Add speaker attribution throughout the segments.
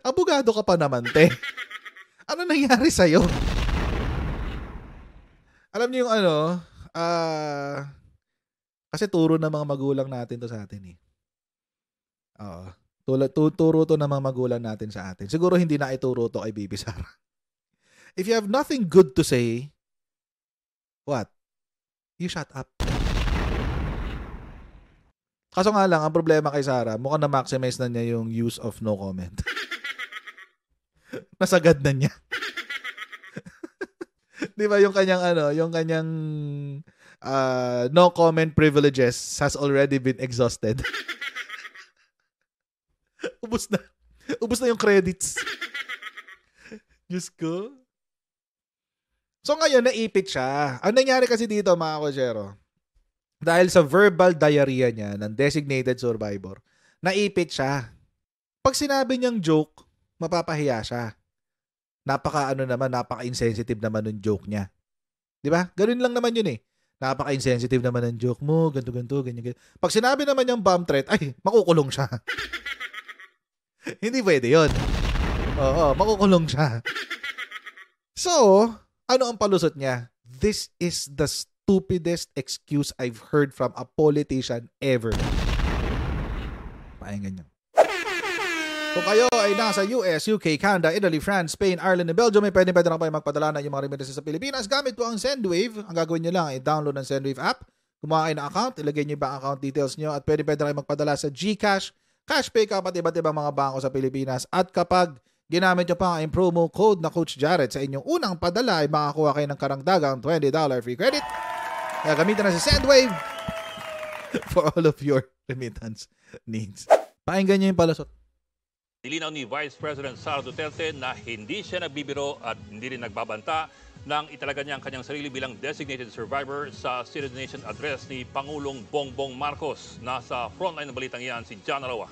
Speaker 1: Abogado ka pa naman, te. Ano nangyari sa'yo? Alam niyo yung ano, kasi turo ng mga magulang natin to sa atin eh. Oo. Turo to ng mga magulang natin sa atin. Siguro hindi na ituro to kay Bibi Sara. If you have nothing good to say, what? You shut up. Kaso nga lang, ang problema kay Sara, mukhang na-maximize na niya yung use of no comment. Nasagad na niya. Di ba yung kanyang no comment privileges has already been exhausted. Ubus na yung credits. Diyos ko. So ngayon, naipit siya. Ang nangyari kasi dito, mga kosyero, dahil sa verbal diarrhea niya ng designated survivor, naipit siya. Pag sinabi niyang joke, mapapahiya siya. Napaka-insensitive naman ng joke niya. Di ba? Ganun lang naman yun eh. Napaka-insensitive naman ng joke mo, ganito, ganyan. Pag sinabi naman niyang bomb threat, ay, makukulong siya. Hindi pwede yun. Oo, makukulong siya. So, ano ang palusot niya? This is the stupidest excuse I've heard from a politician ever. Pakinggan niyo. Kung kayo ay nasa US, UK, Canada, Italy, France, Spain, Ireland, and Belgium, may pwede na kayo magpadala na yung mga remittances sa Pilipinas. Gamit po ang Sendwave. Ang gagawin nyo lang ay download ang Sendwave app. Kumuha kayo ng account, ilagay nyo ba ang account details nyo at pwede na kayo magpadala sa GCash, CashPay, kapat iba't ibang mga bangko sa Pilipinas. At kapag ginamit nyo pa ang promo code na Coach Jared sa inyong unang padala ay makakuha kayo ng karagdagang $20 free credit. Kaya gamitin na si Sendwave for all of your remittance needs. Pakinggan nyo yung palusot.
Speaker 2: Nilinaw ni Vice President Sara Duterte na hindi siya nagbibiro at hindi rin nagbabanta nang italaga niya ang kanyang sarili bilang designated survivor sa State of the Nation address ni Pangulong Bongbong Marcos. Nasa frontline ng balitang iyan si John Alawa.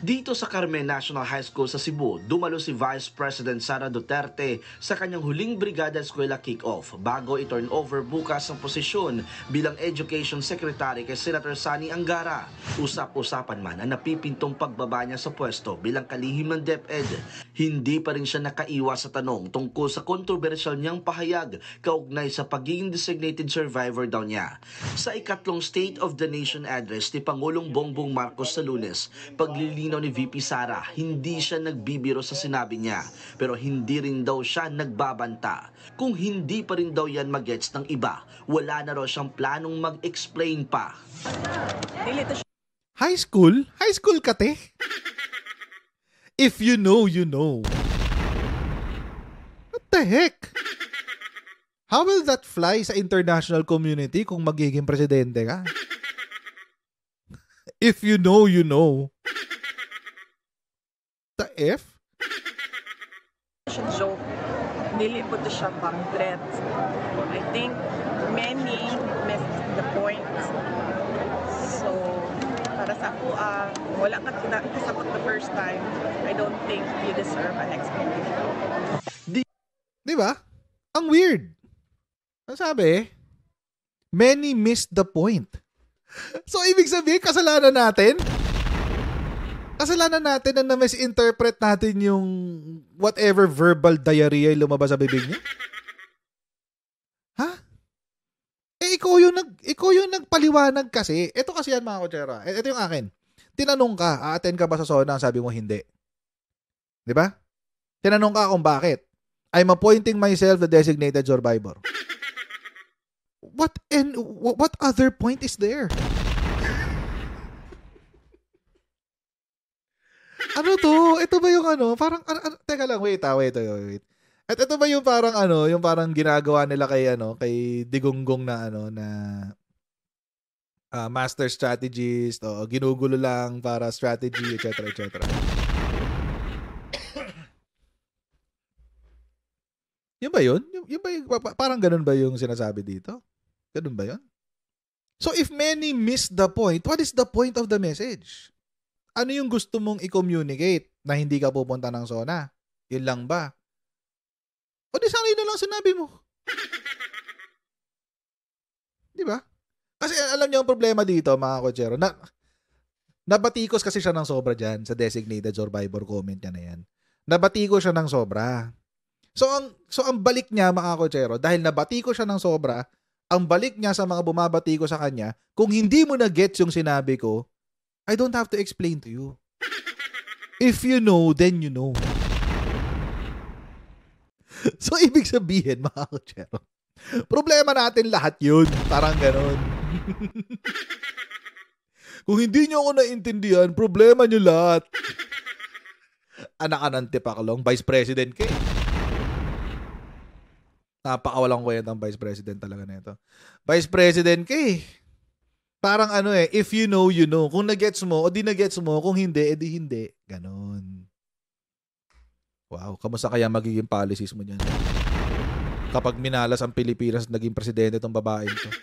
Speaker 3: Dito sa Carmen National High School sa Cebu, dumalo si Vice President Sara Duterte sa kanyang huling Brigada Eskwela kick-off bago i-turn over bukas ang posisyon bilang Education Secretary kay Senator Sani Angara. Usap-usapan man ang napipintong pagbaba niya sa pwesto bilang kalihim ng DepEd. Hindi pa rin siya nakaiwas sa tanong tungkol sa kontrobersyal niyang pahayag kaugnay sa pagiging designated survivor daw niya. Sa ikatlong State of the Nation address ni Pangulong Bongbong Marcos sa Lunes, paglilinaw ni VP Sara, hindi siya nagbibiro sa sinabi niya, pero hindi rin daw siya nagbabanta. Kung hindi pa rin daw yan magets ng iba, wala na raw siyang planong mag-explain pa.
Speaker 1: High school? High school ka, te? If you know, you know. What the heck? How will that fly sa international community kung magiging presidente ka? If you know, you know. The F?
Speaker 4: Joke. Dili po to siya pang threat. I think many missed the point. So, para sa ako, wala ka kasabot the first time. I don't think you deserve an explanation.
Speaker 1: Di ba? Ang weird. Ang sabi, many missed the point. So, ibig sabihin, kasalanan natin na misinterpret natin yung whatever verbal diarrhea lumabas sa bibig niya? Ha? Ikaw yung nagpaliwanag kasi. Ito kasi yan, mga kotsera. Ito yung akin. Tinanong ka, a-attend ka ba sa SONA? Sabi mo, hindi. Di ba? Tinanong ka kung bakit. I'm appointing myself the designated survivor. What other point is there? Ano to? Ito ba yung ano? Parang, teka lang, wait. At ito ba yung parang yung parang ginagawa nila kay Digonggong na na master strategist o ginugulo lang para strategy, etc. Yun ba yun? Yun ba yung, parang ganun ba yung sinasabi dito? Ganun ba yun? So if many miss the point, what is the point of the message? Ano yung gusto mong i-communicate na hindi ka pupunta ng SONA? Yun lang ba? O di sana yun na lang sinabi mo. Di ba? Kasi alam niyo ang problema dito, mga kotsero, na Nabatikos kasi siya ng sobra dyan sa designated survivor comment niya na yan. Nabatiko siya ng sobra. So ang balik niya, mga kotsero, dahil nabatiko siya ng sobra, ang balik niya sa mga bumabatiko sa kanya, kung hindi mo na gets yung sinabi ko, I don't have to explain to you. If you know, then you know. So, ibig sabihin, mga kotsero, problema natin lahat yun. Parang ganon. Kung hindi nyo ako naintindihan, problema nyo lahat. Anak ka ng tipaklong, Vice President ka eh. Napakawalang kwenta ang Vice President talaga nito. Vice President ka eh. Parang if you know, you know. Kung nagets mo, o di nagets mo. Kung hindi, edi hindi. Ganon. Wow, kamusta kaya magiging policies mo dyan? Kapag minalas ang Pilipinas, naging presidente itong babae ito.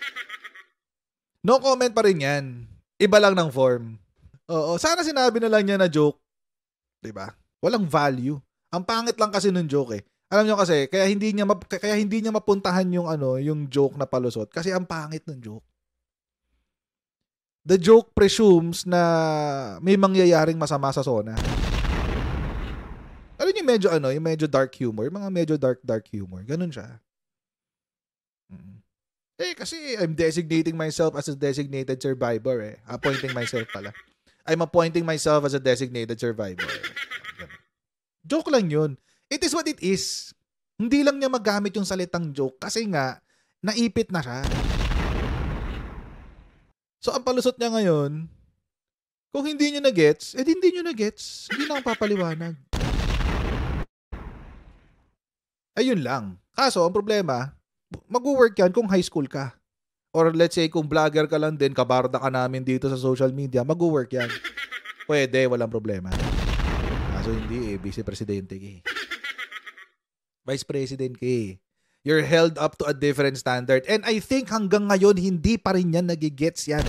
Speaker 1: No comment pa rin yan. Iba lang ng form. Oo, sana sinabi na lang niya na joke. Diba? Walang value. Ang pangit lang kasi ng joke eh. Alam niyo kasi, kaya hindi niya mapuntahan yung joke na palusot kasi ang pangit ng joke. The joke presumes na may mangyayaring masama sa SONA. Alam niyo yung medyo dark humor, mga medyo dark humor. Ganun siya. Kasi I'm designating myself as a designated survivor eh. Appointing myself pala. I'm appointing myself as a designated survivor. Joke lang yun. It is what it is. Hindi lang niya magamit yung salitang joke kasi nga, naipit na siya. So, ang palusot niya ngayon, kung hindi niyo na-gets, hindi niyo na-gets. Hindi na akong papaliwanag. Ayun lang. Kaso, ang problema, mag-work yan kung high school ka. Or let's say, kung vlogger ka lang din, kabarda ka namin dito sa social media, mag-work yan. Pwede, walang problema. Kaso hindi Vice Presidente ka Vice President ka You're held up to a different standard. And I think hanggang ngayon, hindi pa rin yan nagigets yan.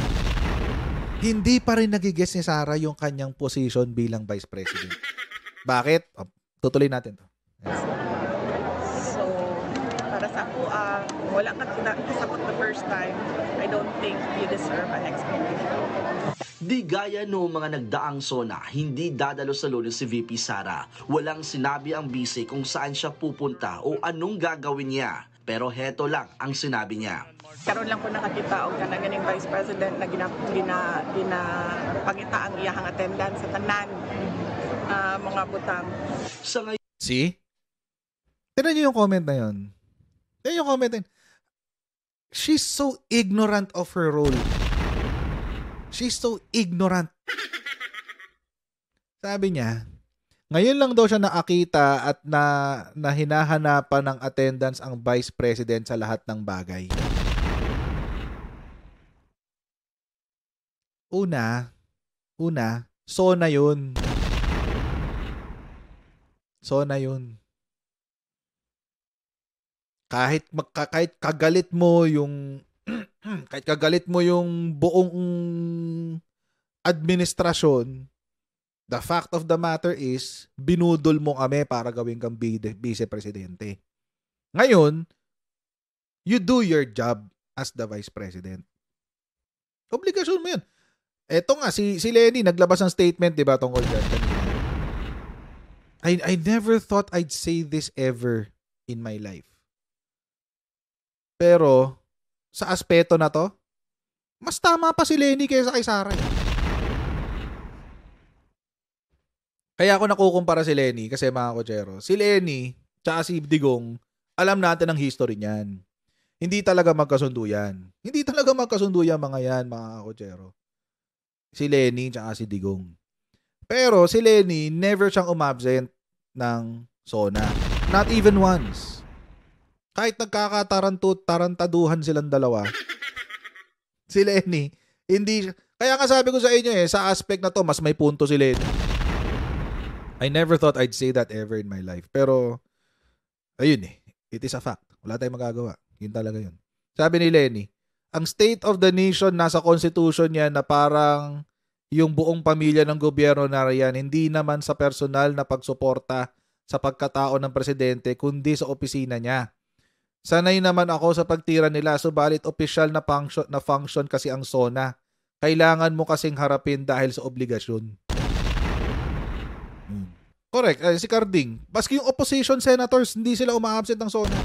Speaker 1: Hindi pa rin nagigets ni Sara yung kanyang position bilang Vice President. Bakit? Tutuloy natin to.
Speaker 4: So, para sa ako, wala ka kinasakot the first time. I don't think you deserve an explanation.
Speaker 3: Di gaya no mga nagdaang SONA, hindi dadalo sa Lunes si VP Sara. Walang sinabi ang bise kung saan siya pupunta o anong gagawin niya. Pero heto lang ang sinabi niya.
Speaker 4: Karoon lang ko nakakita og kanang ganing Vice President na ginapangita ang iyahang attendance sa tanan mga butang.
Speaker 3: Sa ngayon,
Speaker 1: see? Tignan niyo yung comment na yun. Tignan yung comment na yun. She's so ignorant of her role. She's so ignorant. Sabi niya, ngayon lang daw siya nakakita at na hinahanapan ng attendance ang Vice President sa lahat ng bagay. Una, SONA yun. SONA yun. Kahit kagalit mo yung buong administrasyon, the fact of the matter is, binudol mo kami para gawin kang vice-presidente. Ngayon, you do your job as the vice president. Obligasyon mo yun. Eto nga, si Lenny, naglabas ng statement, diba, tungkol dyan kanina. I never thought I'd say this ever in my life. Pero, sa aspeto na to, mas tama pa si Lenny kaysa kay Sara. Kaya ako nakukumpara si Lenny kasi mga kotsero, si Lenny tsaka si Digong, alam natin ang history niyan. Hindi talaga magkasundo yan. Hindi talaga magkasundo yan mga yan, mga kotsero. Si Lenny tsaka si Digong. Pero si Lenny, never siyang umabsent ng SONA. Not even once. Kahit nagkakatarantaduhan silang dalawa, si Lenny, hindi, kaya nga sabi ko sa inyo sa aspect na to, mas may punto si Lenny. I never thought I'd say that ever in my life. Pero, ayun it is a fact. Wala tayong magagawa. Yun talaga yun. Sabi ni Lenny, ang state of the nation nasa constitution niya na parang yung buong pamilya ng gobyerno na riyan, hindi naman sa personal na pagsuporta sa pagkatao ng presidente, kundi sa opisina niya. Sanay naman ako sa pagtira nila, subalit opisyal na function kasi ang SONA. Kailangan mo kasing harapin dahil sa obligasyon. Correct. Si Carding. Baski yung opposition senators, hindi sila uma-absent ng SONA.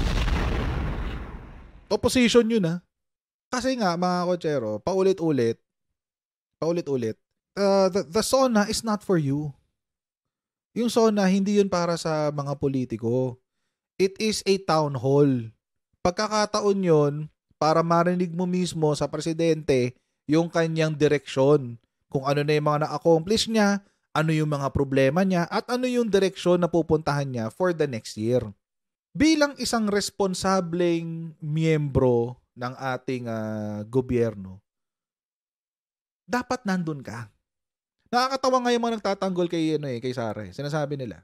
Speaker 1: Opposition yun Kasi nga, mga kotsero, paulit-ulit, the SONA is not for you. Yung SONA, hindi yun para sa mga politiko. It is a town hall. Pagkakataon yun, para marinig mo mismo sa presidente yung kanyang direksyon. Kung ano na yung mga na-accomplish niya, ano yung mga problema niya, at ano yung direksyon na pupuntahan niya for the next year. Bilang isang responsableng miyembro ng ating gobyerno, dapat nandun ka. Nakakatawa nga yung mga nagtatanggol kay Sara. Sinasabi nila,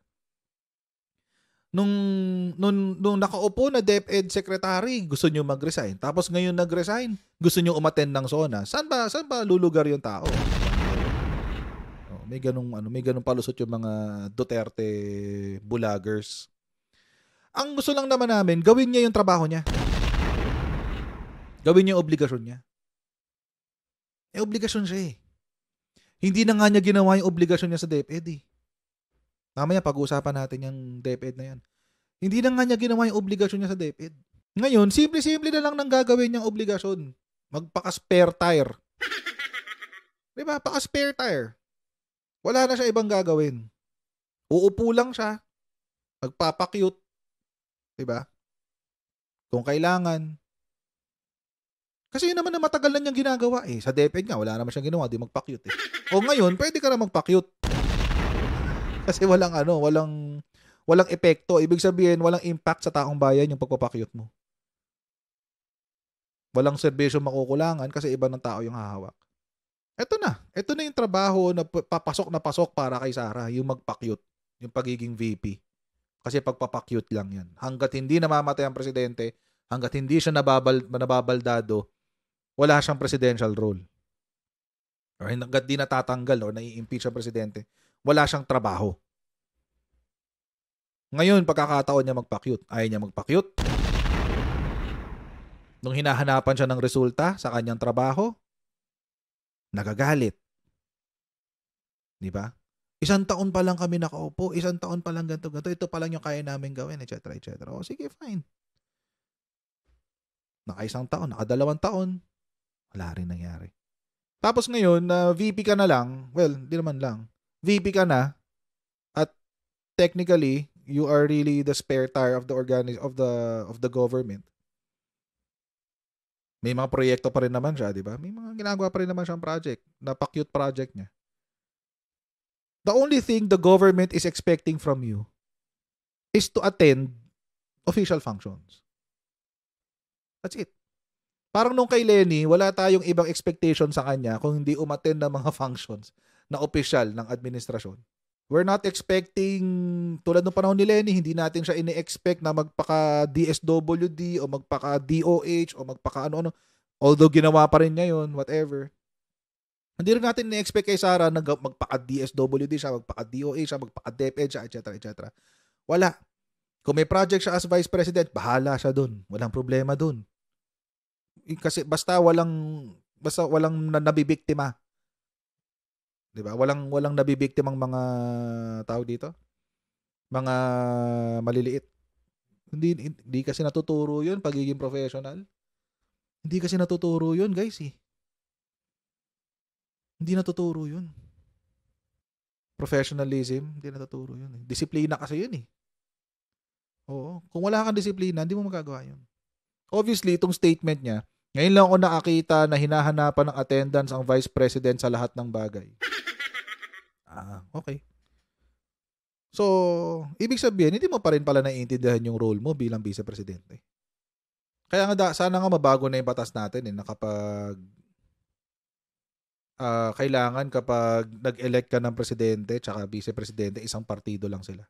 Speaker 1: nung nakaupo na DepEd secretary, gusto niyo mag-resign. Tapos ngayon nag-resign, gusto niyo umattend ng SONA. Saan ba lulugar yung tao? May ganung palusot yung mga Duterte bulagers. Ang gusto lang naman namin, gawin niya yung trabaho niya. Gawin niya yung obligasyon niya. Obligasyon siya Hindi na nga niya ginawa yung obligasyon niya sa DepEd Mamaya pag-uusapan natin yung DepEd na yan. Hindi na nga niya ginawa yung obligasyon niya sa DepEd. Ngayon, simple-simple na lang nang gagawin niyang obligasyon. Magpaka-spare tire. Diba? Paka-spare tire. Wala na siya ibang gagawin. Uupo lang siya. Magpapakyut. Diba? Kung kailangan. Kasi yun naman na matagal na niyang ginagawa Sa DepEd nga, wala naman siyang ginawa. Di magpakyut O ngayon, pwede ka na magpakyut. Kasi walang epekto. Ibig sabihin, walang impact sa taong bayan yung pagpapakyut mo. Walang serbisyo makukulangan kasi iba ng tao yung hahawak. Ito na yung trabaho na pasok para kay Sara, yung magpakyut, yung pagiging VP. Kasi pagpapakyut lang yan. Hanggat hindi namamatay ang presidente, hanggat hindi siya nababaldado, wala siyang presidential role. Or hanggat di natatanggal o nai-impeach ang presidente, wala siyang trabaho. Ngayon, pagkakataon niya magpakyut. Ayaw niya magpakyut. Nung hinahanapan siya ng resulta sa kanyang trabaho, nagagalit. Di ba? 1 taon pa lang kami nakaupo, 1 taon pa lang ganito. Ito pa lang yung kaya namin gawin, etc. O sige, fine. Naka 1 taon, naka 2 taon, wala rin nangyari. Tapos ngayon, VP ka na lang, well, di naman lang, VP ka na, at technically, you are really the spare tire of the government. May mga proyekto pa rin naman siya, di ba? May mga ginagawa pa rin naman siyang project, napakyut project niya. The only thing the government is expecting from you is to attend official functions. That's it. Parang nung kay Lenny, wala tayong ibang expectation sa kanya kung hindi umattend ng mga functions na official ng administrasyon. We're not expecting, tulad ng panahon ni Lenny, hindi natin siya ini-expect na magpaka-DSWD o magpaka-DOH o magpaka-ano-ano. Although ginawa pa rin niya yun, whatever. Hindi rin natin ini-expect kay Sara na magpaka-DSWD siya, magpaka-DOH siya, magpaka-DepEd siya, etc. Wala. Kung may project siya as Vice President, bahala siya dun. Walang problema dun. Kasi basta walang nabibiktima. 'Di ba? Walang nabibiktimang mga tao dito. Mga maliliit. Hindi kasi natuturo 'yun pagiging professional. Hindi kasi natuturo 'yun, guys Hindi natuturo 'yun. Professionalism, hindi natuturo 'yun. Disiplina kasi 'yun Oo, kung wala kang disiplina, hindi mo magagawa 'yun. Obviously, itong statement niya, ngayon lang ako nakakita na hinahanapan ng attendance ang Vice President sa lahat ng bagay. Okay. So, ibig sabihin, hindi mo pa rin pala naiintindihan yung role mo bilang Vice Presidente. Kaya nga, sana nga mabago na yung batas natin na kapag kailangan kapag nag-elect ka ng Presidente tsaka Vice Presidente, isang partido lang sila.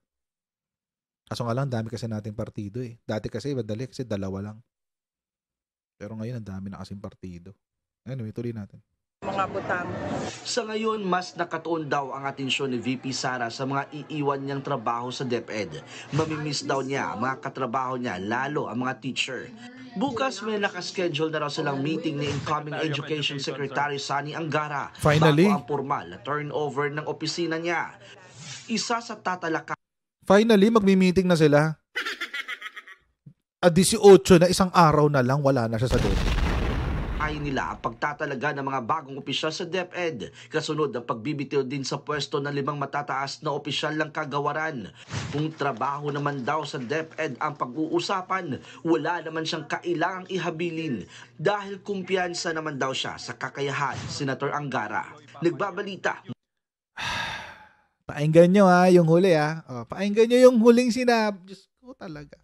Speaker 1: Kaso nga lang, dami kasi nating partido Dati kasi, madali kasi 2 lang. Pero ngayon, ang dami na kasing partido. Anyway, tuloy natin.
Speaker 4: mga butang.
Speaker 3: Sa ngayon, mas nakatuon daw ang atensyon ni VP Sara sa mga iiwan niyang trabaho sa DepEd. Mamimiss daw niya ang mga katrabaho niya, lalo ang mga teacher. Bukas may nakaschedule na raw silang meeting ni incoming Education Secretary Sani Angara
Speaker 1: Finally.
Speaker 3: bago ang formal na turnover ng opisina niya. Isa sa tatalakayin
Speaker 1: Finally, magmi-meeting na sila. 18 na, isang araw na lang, wala na siya sa DepEd.
Speaker 3: nila ang pagtatalaga ng mga bagong opisyal sa DepEd. Kasunod ang pagbibitiw din sa pwesto ng 5 matataas na opisyal ng kagawaran. Kung trabaho naman daw sa DepEd ang pag-uusapan, wala naman siyang kailangang ihabilin dahil kumpiyansa naman daw siya sa kakayahan, Senator Angara. Nagbabalita.
Speaker 1: Painggan nyo ha, yung huli ha. Painggan nyo yung huling sinab. Diyos ko talaga.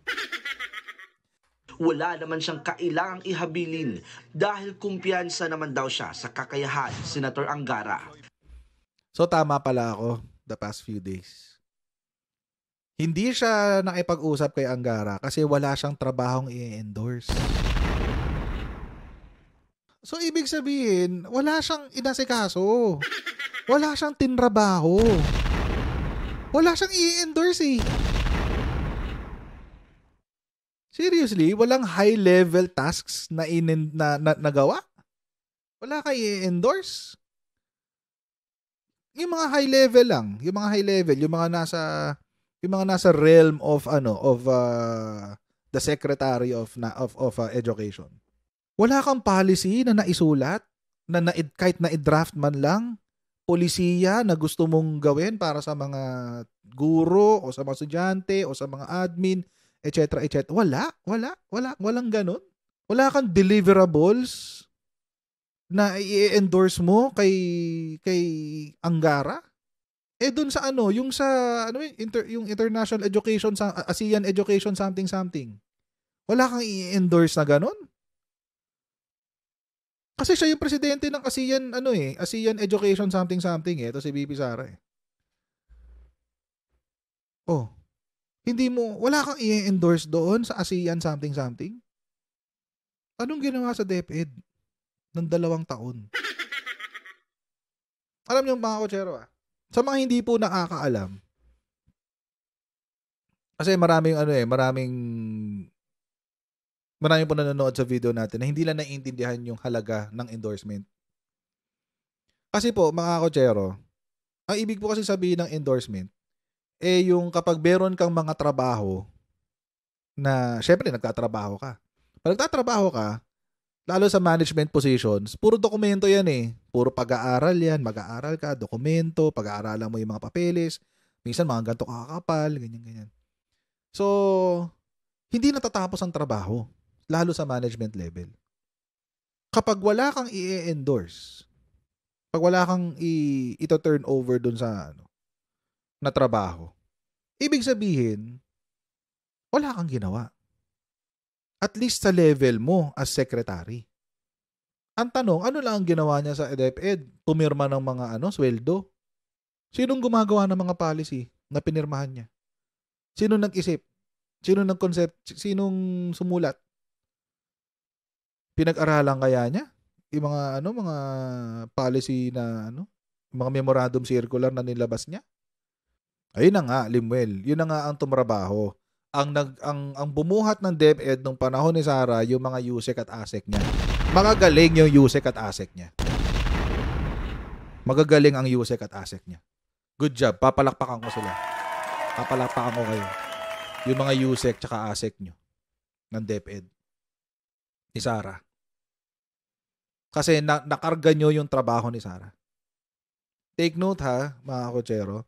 Speaker 3: Wala naman siyang kailangang ihabilin dahil kumpiyansa naman daw siya sa kakayahan, Senator Angara.
Speaker 1: So tama pala ako the past few days. Hindi siya nakipag-usap kay Angara kasi wala siyang trabahong i-endorse. So ibig sabihin, wala siyang inasikaso. Wala siyang tinrabaho. Wala siyang i-endorse eh. Seriously, walang high-level tasks na nagawa? Wala kang i-endorse? Yung mga high-level lang, yung mga nasa realm of the Secretary of Education. Wala kang policy na naisulat, kahit na i-draft man lang, polisiya na gusto mong gawin para sa mga guro o sa mga estudyante o sa mga admin, etc. Walang ganun. Wala kang deliverables na i-endorse mo kay Angara. Doon sa yung International Education, ASEAN Education something. Wala kang i-endorse na ganun. Kasi siya yung presidente ng ASEAN Education something ito si VP Sara eh. Wala kang i-endorse doon sa ASEAN something. Anong ginawa sa DepEd ng 2 taon? Alam niyo mga kotsero sa mga hindi po nakakaalam, kasi maraming po nanonood sa video natin na hindi lang naiintindihan yung halaga ng endorsement. Kasi po mga kotsero, ang ibig po kasi sabihin ng endorsement, yung kapag meron kang mga trabaho na, syempre nagtatrabaho ka. Pag nagtatrabaho ka, lalo sa management positions, puro dokumento yan eh. Puro pag-aaral yan, mag-aaral ka, dokumento, pag-aaralan mo yung mga papeles, minsan mga ganito kakapal, ganyan. So, hindi natatapos ang trabaho, lalo sa management level. Kapag wala kang i-endorse, pag wala kang ito-turn over dun sa na trabaho, ibig sabihin, wala kang ginawa. At least sa level mo as secretary. Ang tanong, ano lang ang ginawa niya sa DepEd? Pumirma ng mga sweldo? Sinong gumagawa ng mga policy na pinirmahan niya? Sinong nag-isip? Sinong nag-concept? Sinong sumulat? Pinag-aralan kaya niya? Yung mga policy na mga memorandum circular na nilabas niya? Ayun na nga, Limuel. Yun na nga ang tumrabaho. Ang bumuhat ng DepEd nung panahon ni Sara, yung mga USEC at ASEC niya. Magagaling yung USEC at ASEC niya. Magagaling ang USEC at ASEC niya. Good job. Papalakpakan ko sila. Papalakpakan ko kayo. Yung mga USEC tsaka ASEC nyo ng DepEd ni Sara. Kasi nakarga nyo yung trabaho ni Sara. Take note ha, mga kotsero.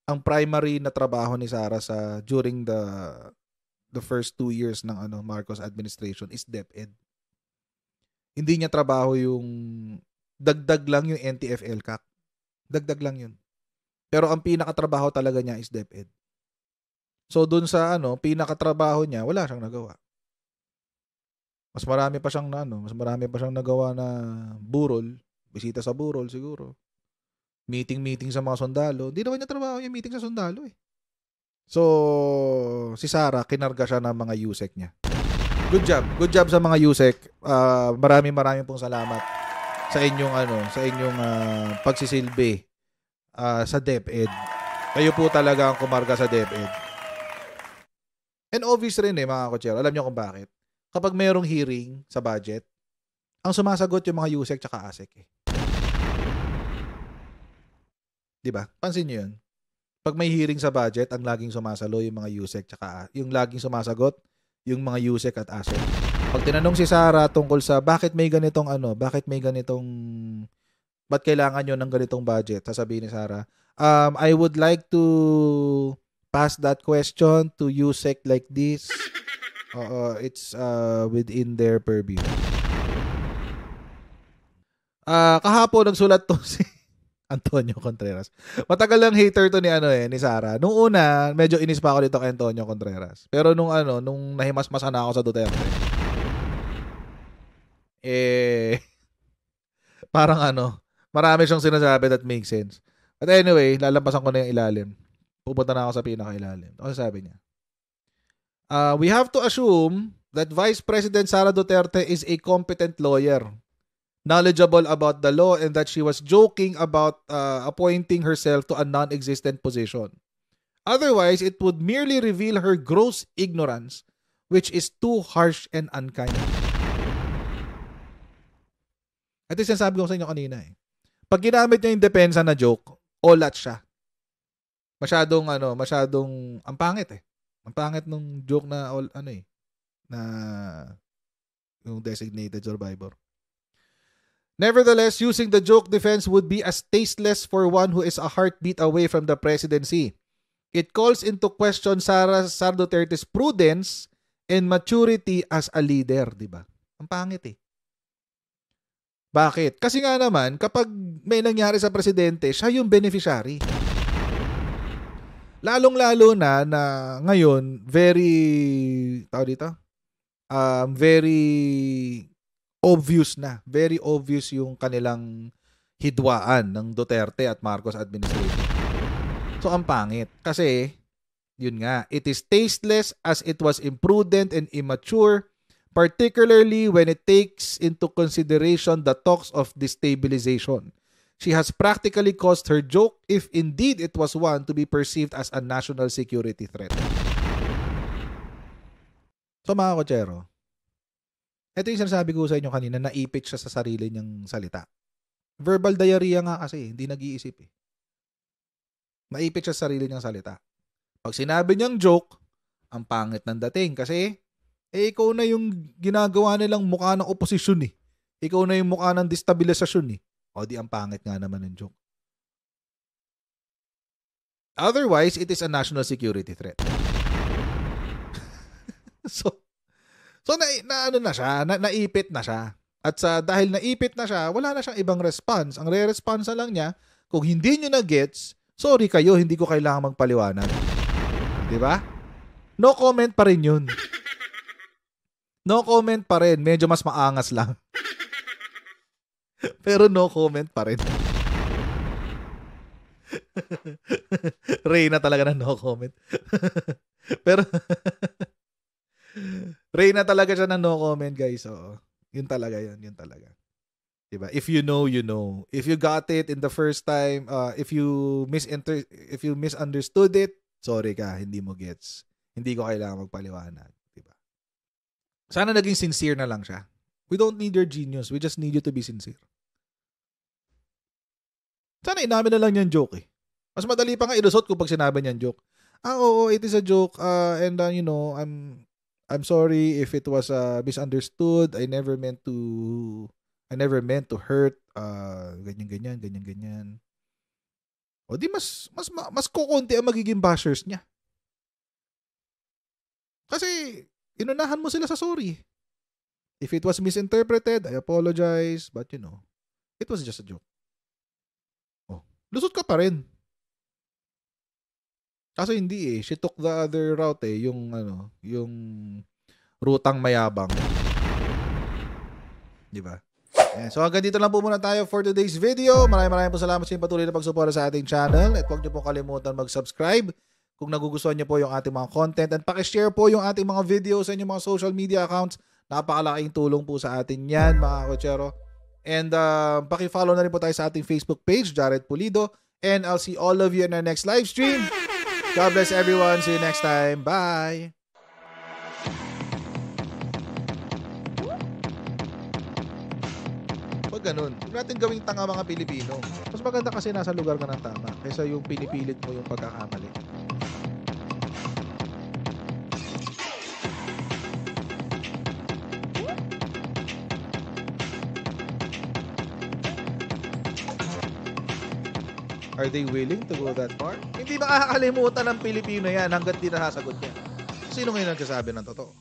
Speaker 1: Ang primary na trabaho ni Sara during the first 2 years ng Marcos administration is DepEd. Hindi niya trabaho yung dagdag lang yung NTF-ELCAC. Dagdag lang yun. Pero ang pinakatrabaho talaga niya is DepEd. So dun sa pinakatrabaho niya, wala siyang nagawa. Mas marami pa siyang nagawa na burol, bisita sa burol siguro. Meeting sa mga sundalo. Hindi naman niya trabaho yung meeting sa sundalo eh. So, si Sara, kinarga siya ng mga USEC niya. Good job. Good job sa mga USEC. Maraming pong salamat sa inyong pagsisilbi sa DepEd. Kayo po talaga ang kumarga sa DepEd. And obvious rin mga kotsero. Alam niyo kung bakit? Kapag mayroong hearing sa budget, ang sumasagot yung mga USEC tsaka ASEC eh. Diba? Pansin niyo yun? Pag may hearing sa budget, ang laging sumasalo yung mga USEC tsaka yung laging sumasagot yung mga USEC at ASEC. Pag tinanong si Sara tungkol sa bakit kailangan nyo ng ganitong budget, sasabihin ni Sara, I would like to pass that question to USEC like this. It's within their purview. Kahapon nagsulat to si Antonio Contreras. Matagal lang hater to ni Sara. Nung una, medyo inis pa ako dito kay Antonio Contreras. Pero nung nahimasmasan na ako sa Duterte. Parang marami siyang sinasabi that makes sense. But anyway, lalampasan ko na yung ilalim. Pupunta na ako sa pinakailalim. Ano sabi niya? We have to assume that Vice President Sara Duterte is a competent lawyer, knowledgeable about the law, and that she was joking about appointing herself to a non-existent position. Otherwise, it would merely reveal her gross ignorance, which is too harsh and unkind. At yung sinasabi ko sa inyo kanina Pag ginamit niya yung depensa na joke, olat siya. Masyadong ang pangit Ang pangit nung joke na na yung designated survivor. Nevertheless, using the joke defense would be as tasteless for one who is a heartbeat away from the presidency. It calls into question Sara Duterte's prudence and maturity as a leader, di ba? Ang pangit Bakit? Kasi nga naman, kapag may nangyari sa presidente, siya yung beneficiary. Lalong-lalo na ngayon, very obvious na. Very obvious yung kanilang hidwaan ng Duterte at Marcos administration. So, ang pangit. Kasi, yun nga, it is tasteless as it was imprudent and immature, particularly when it takes into consideration the talks of destabilization. She has practically caused her joke, if indeed it was one, to be perceived as a national security threat. So mga kotsero, ito yung sinasabi ko sa inyo kanina, naipit siya sa sarili niyang salita. Verbal diarrhea nga kasi, hindi nag-iisip Naipit siya sa sarili niyang salita. Pag sinabi niyang joke, ang pangit ng dating kasi ikaw na yung ginagawa nilang mukha ng oposisyon Ikaw na yung mukha ng destabilisasyon O di ang pangit nga naman ng joke. Otherwise, it is a national security threat. so naipit na siya. At dahil naipit na siya, wala na siyang ibang response. Ang re-response lang niya, kung hindi nyo na-gets, sorry kayo, hindi ko kailangan magpaliwanag. Di ba? No comment pa rin yun. No comment pa rin. Medyo mas maangas lang. Pero no comment pa rin. Reyna talaga na no comment. Pero Reyna talaga siya na no comment, guys. So, yun talaga. Diba? If you know, you know. If you got it in the first time, if you misunderstood it, sorry ka, hindi mo gets. Hindi ko kailangan magpaliwanag. Diba? Sana naging sincere na lang siya. We don't need your genius. We just need you to be sincere. Sana inamin na lang yung joke Mas madali pa nga ilusot ko pag sinabi niyan joke. Oo, it is a joke. And I'm sorry if it was misunderstood. I never meant to hurt. Ganyan. O di mas kukunti ang magiging bashers niya. Kasi inunahan mo sila sa sorry. If it was misinterpreted, I apologize. But it was just a joke. Lusot ka pa rin. Kaso hindi She took the other route yung rutang mayabang. Di ba? So hanggang dito lang po muna tayo for today's video. Maraming po salamat sa inyong patuloy na pagsuporta sa ating channel. At huwag niyo po kalimutan mag-subscribe kung nagugustuhan niyo po yung ating mga content, and pakishare po yung ating mga videos sa inyong mga social media accounts. Napakalaking tulong po sa atin yan, mga kotsero. And paki-follow na rin po tayo sa ating Facebook page, Jared Pulido. And I'll see all of you in our next live stream. God bless everyone. See you next time. Bye! Pag ganun, huwag natin gawing tanga mga Pilipino. Mas maganda kasi nasa lugar ka ng tama kaysa yung pinipilit mo yung pagkakamali. Are they willing to go that far? Hindi makakalimutan ng Pilipino yan hanggat di nasasagot niya. Sino ngayon nagsasabi ng totoo?